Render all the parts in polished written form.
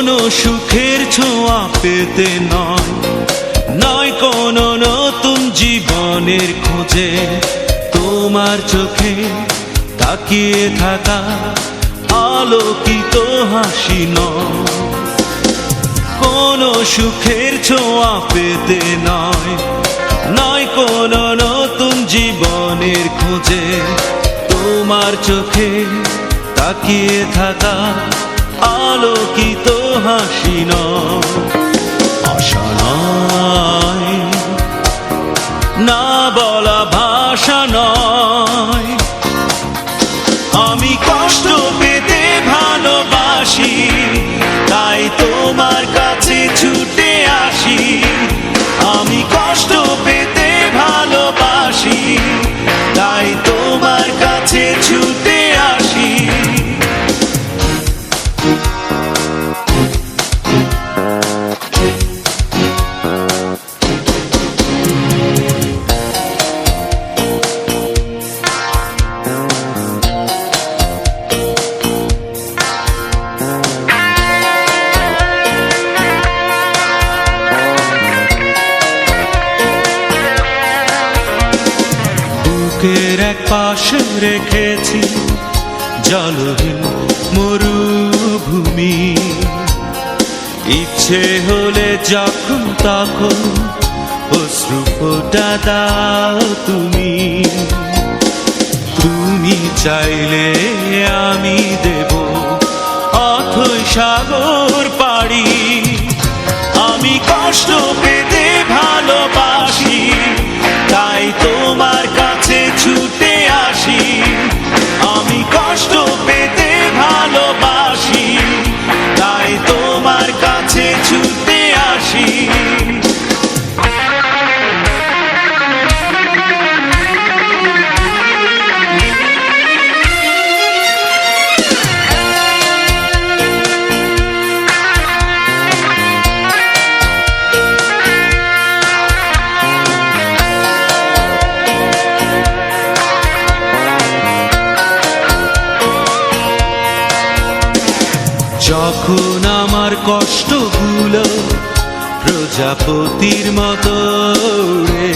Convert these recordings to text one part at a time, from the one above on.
কোনো সুখের ছোঁয়া পেতে নয়, নয় কোনো নতুন জীবনের খোঁজে, তোমার চোখে তাকিয়ে থাকা আলোকিত হাসি নয়। কোনো সুখের ছোঁয়া পেতে নয়, নয় কোনো নতুন জীবনের খোঁজে, তোমার চোখে তাকিয়ে থাকা আলোকিত হাসি নয়। আশা নয়, না বলা ভাষা নয়, আমি কষ্ট পেতে ভালোবাসি, তাই তোমার কাছে ছুটে আসি। আমি কষ্ট পেতে ভালোবাসি, তাই তোমার কাছে ছুটে আসি। বুকের এক পাশে রেখেছি জলহীন মরুভূমি, ইচ্ছে হলে যখন তখন অশ্রু ফোঁটা দাও তুমি। তুমি চাইলে আমি দেব অথই সাগর পাড়ি। আমি কষ্ট পেতে ভালোবাসি, তাই তোমার কাছে ছুটে আসি। আমি কষ্ট পেতে ভালোবাসি, তাই তোমার কাছে ছুটে আসি। যখন আমার কষ্টগুলো প্রজাপতির মতো উড়ে,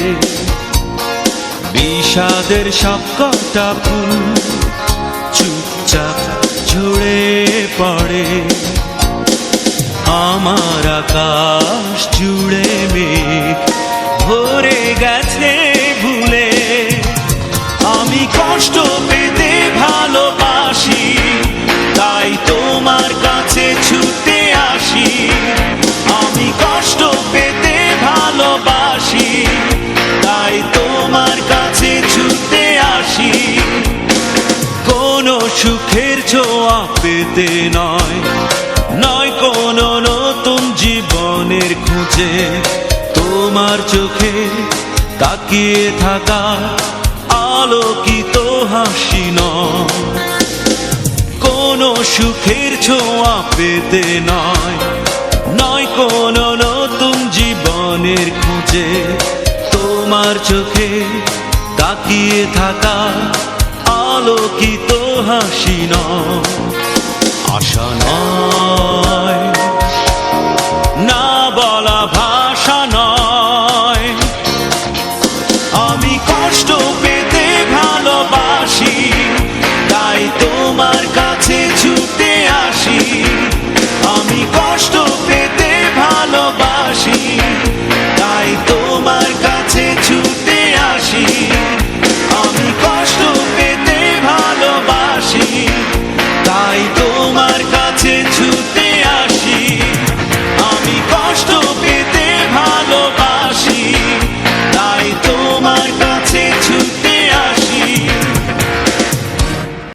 বিষাদের সব কটা ফুল চুপচাপ ঝরে পড়ে, আমার আকাশ জুড়ে মেঘ ভরে গেছে ভুলে। আমি কষ্ট পেতে ভালোবাসি, তাই তোমার কাছে ছুটে আসি। আমি কষ্ট পেতে ভালোবাসি, তাই তোমার কাছে ছুটে আসি। কোনো সুখের ছোঁয়া পেতে নয়, নয় কোনো নতুন জীবনের খোঁজে, তোমার চোখে তাকিয়ে থাকা আলোকিত হাসি নয়। কোনো সুখের ছোঁয়া পেতে নয়, নয় কোনো নতুন জীবনের খোঁজে, তোমার চোখে তাকিয়ে থাকা আলোকিত হাসি নয়। আশা নয়।